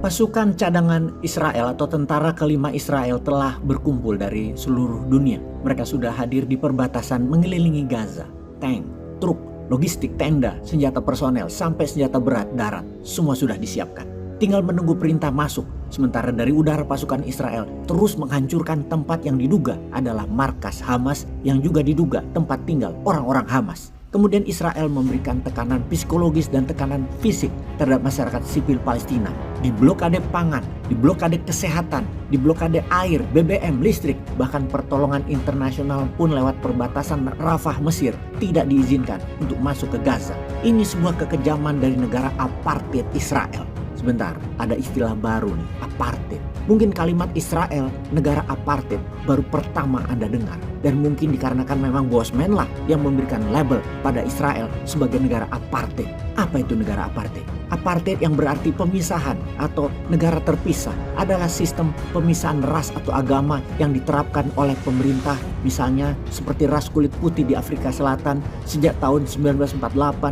Pasukan cadangan Israel atau tentara kelima Israel telah berkumpul dari seluruh dunia. Mereka sudah hadir di perbatasan mengelilingi Gaza. Tank, truk, logistik, tenda, senjata personel, sampai senjata berat darat, semua sudah disiapkan. Tinggal menunggu perintah masuk. Sementara dari udara pasukan Israel terus menghancurkan tempat yang diduga adalah markas Hamas yang juga diduga tempat tinggal orang-orang Hamas. Kemudian Israel memberikan tekanan psikologis dan tekanan fisik terhadap masyarakat sipil Palestina. Di blokade pangan, di blokade kesehatan, di blokade air, BBM, listrik, bahkan pertolongan internasional pun lewat perbatasan Rafah, Mesir tidak diizinkan untuk masuk ke Gaza. Ini sebuah kekejaman dari negara apartheid Israel. Sebentar, ada istilah baru nih, apartheid. Mungkin kalimat Israel, negara apartheid, baru pertama Anda dengar. Dan mungkin dikarenakan memang Boss Man lah yang memberikan label pada Israel sebagai negara apartheid. Apa itu negara apartheid? Apartheid yang berarti pemisahan atau negara terpisah adalah sistem pemisahan ras atau agama yang diterapkan oleh pemerintah, misalnya seperti ras kulit putih di Afrika Selatan sejak tahun 1948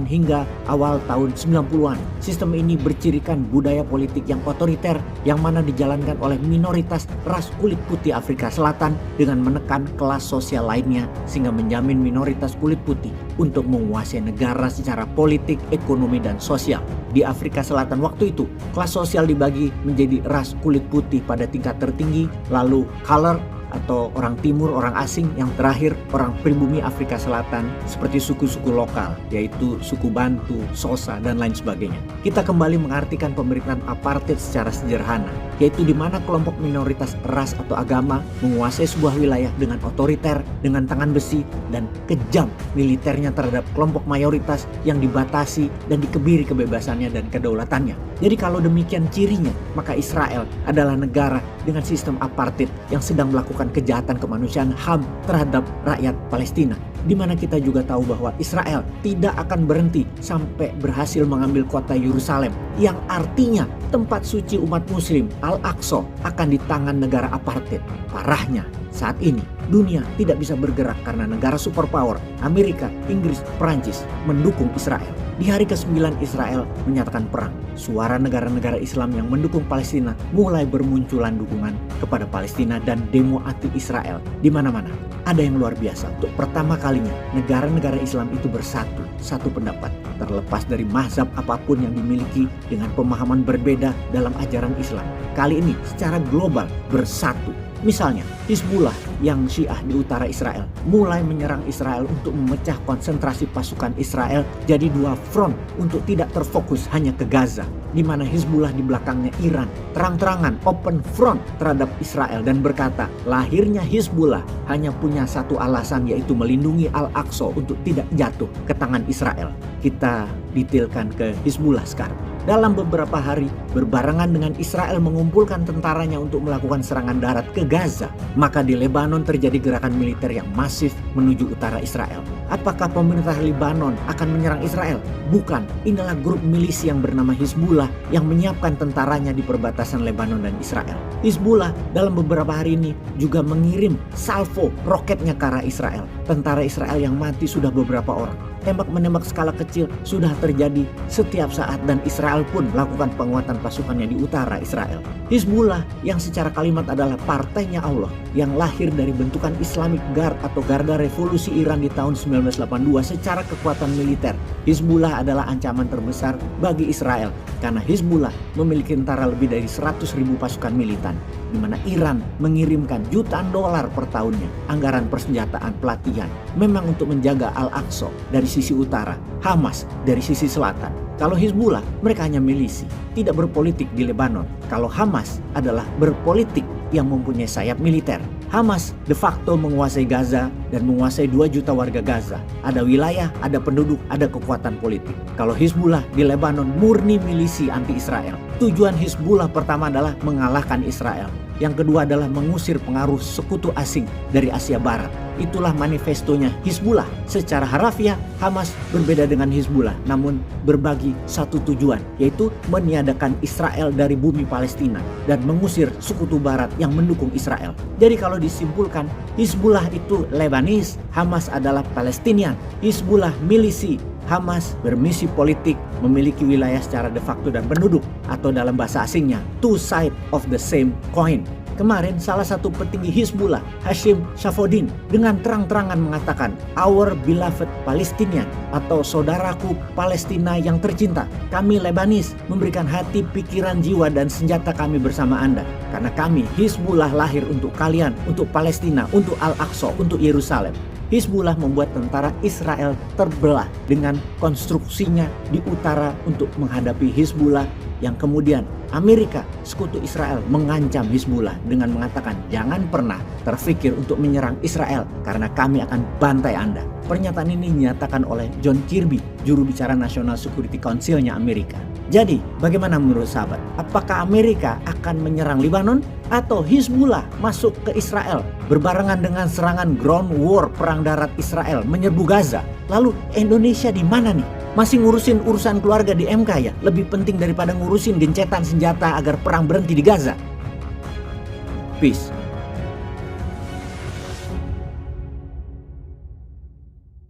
hingga awal tahun 90-an. Sistem ini bercirikan budaya politik yang otoriter yang mana dijalankan oleh minoritas ras kulit putih Afrika Selatan dengan menekan kelas sosial lainnya sehingga menjamin minoritas kulit putih untuk menguasai negara secara politik, ekonomi, dan sosial. Di Afrika Selatan waktu itu, kelas sosial dibagi menjadi ras kulit putih pada tingkat tertinggi, lalu color atau orang timur, orang asing, yang terakhir orang pribumi Afrika Selatan seperti suku-suku lokal yaitu suku Bantu, Xhosa, dan lain sebagainya. Kita kembali mengartikan pemerintahan apartheid secara sederhana, yaitu di mana kelompok minoritas ras atau agama menguasai sebuah wilayah dengan otoriter, dengan tangan besi, dan kejam militernya terhadap kelompok mayoritas yang dibatasi dan dikebiri kebebasannya dan kedaulatannya. Jadi kalau demikian cirinya, maka Israel adalah negara dengan sistem apartheid yang sedang melakukan kejahatan kemanusiaan HAM terhadap rakyat Palestina. Di mana kita juga tahu bahwa Israel tidak akan berhenti sampai berhasil mengambil kota Yerusalem, yang artinya tempat suci umat muslim Al-Aqsa akan di tangan negara apartheid. Parahnya, saat ini dunia tidak bisa bergerak karena negara superpower Amerika, Inggris, Perancis mendukung Israel. Di hari ke-9 Israel menyatakan perang. Suara negara-negara Islam yang mendukung Palestina mulai bermunculan dukungan kepada Palestina dan demo anti-Israel di mana-mana. Ada yang luar biasa. Untuk pertama kalinya negara-negara Islam itu bersatu, satu pendapat, terlepas dari mazhab apapun yang dimiliki dengan pemahaman berbeda dalam ajaran Islam. Kali ini secara global bersatu. Misalnya, Hizbullah yang Syiah di utara Israel mulai menyerang Israel untuk memecah konsentrasi pasukan Israel jadi dua front untuk tidak terfokus hanya ke Gaza, di mana Hizbullah di belakangnya Iran terang-terangan open front terhadap Israel dan berkata lahirnya Hizbullah hanya punya satu alasan, yaitu melindungi Al-Aqsa untuk tidak jatuh ke tangan Israel. Kita detailkan ke Hizbullah sekarang. Dalam beberapa hari berbarengan dengan Israel mengumpulkan tentaranya untuk melakukan serangan darat ke Gaza, maka di Lebanon terjadi gerakan militer yang masif menuju utara Israel. Apakah pemerintah Lebanon akan menyerang Israel? Bukan, inilah grup milisi yang bernama Hizbullah yang menyiapkan tentaranya di perbatasan Lebanon dan Israel. Hizbullah dalam beberapa hari ini juga mengirim salvo roketnya ke arah Israel. Tentara Israel yang mati sudah beberapa orang. Tembak-menembak skala kecil sudah terjadi setiap saat dan Israel pun melakukan penguatan pasukannya di utara Israel. Hizbullah yang secara kalimat adalah partainya Allah yang lahir dari bentukan Islamic Guard atau Garda Revolusi Iran di tahun 1982 secara kekuatan militer. Hizbullah adalah ancaman terbesar bagi Israel karena Hizbullah memiliki tentara lebih dari 100.000 pasukan militan, di mana Iran mengirimkan jutaan dolar per tahunnya anggaran persenjataan pelatihan memang untuk menjaga Al-Aqsa dari sisi utara, Hamas dari sisi selatan. Kalau Hizbullah mereka hanya milisi, tidak berpolitik di Lebanon. Kalau Hamas adalah berpolitik yang mempunyai sayap militer. Hamas de facto menguasai Gaza dan menguasai 2 juta warga Gaza. Ada wilayah, ada penduduk, ada kekuatan politik. Kalau Hizbullah di Lebanon murni milisi anti-Israel. Tujuan Hizbullah pertama adalah mengalahkan Israel. Yang kedua adalah mengusir pengaruh sekutu asing dari Asia Barat. itulah manifestonya Hizbullah. Secara harafiah, Hamas berbeda dengan Hizbullah, namun berbagi satu tujuan, yaitu meniadakan Israel dari bumi Palestina dan mengusir sekutu barat yang mendukung Israel. Jadi kalau disimpulkan, Hizbullah itu Lebanis, Hamas adalah Palestinian. Hizbullah milisi, Hamas bermisi politik, memiliki wilayah secara de facto dan penduduk, atau dalam bahasa asingnya, two sides of the same coin. Kemarin salah satu petinggi Hizbullah, Hashim Safodin, dengan terang-terangan mengatakan, "Our beloved Palestinian," atau saudaraku Palestina yang tercinta. Kami Lebanis memberikan hati, pikiran, jiwa, dan senjata kami bersama Anda. Karena kami, Hizbullah, lahir untuk kalian, untuk Palestina, untuk Al-Aqsa, untuk Yerusalem. Hizbullah membuat tentara Israel terbelah dengan konstruksinya di utara untuk menghadapi Hizbullah, yang kemudian Amerika, sekutu Israel, mengancam Hizbullah dengan mengatakan jangan pernah terfikir untuk menyerang Israel karena kami akan bantai Anda. Pernyataan ini dinyatakan oleh John Kirby, juru bicara National Security Council-nya Amerika. Jadi, bagaimana menurut sahabat? Apakah Amerika akan menyerang Lebanon atau Hizbullah masuk ke Israel berbarengan dengan serangan ground war, perang darat Israel menyerbu Gaza? Lalu Indonesia di mana nih? Masih ngurusin urusan keluarga di MK ya? Lebih penting daripada ngurusin gencetan senjata agar perang berhenti di Gaza. Peace.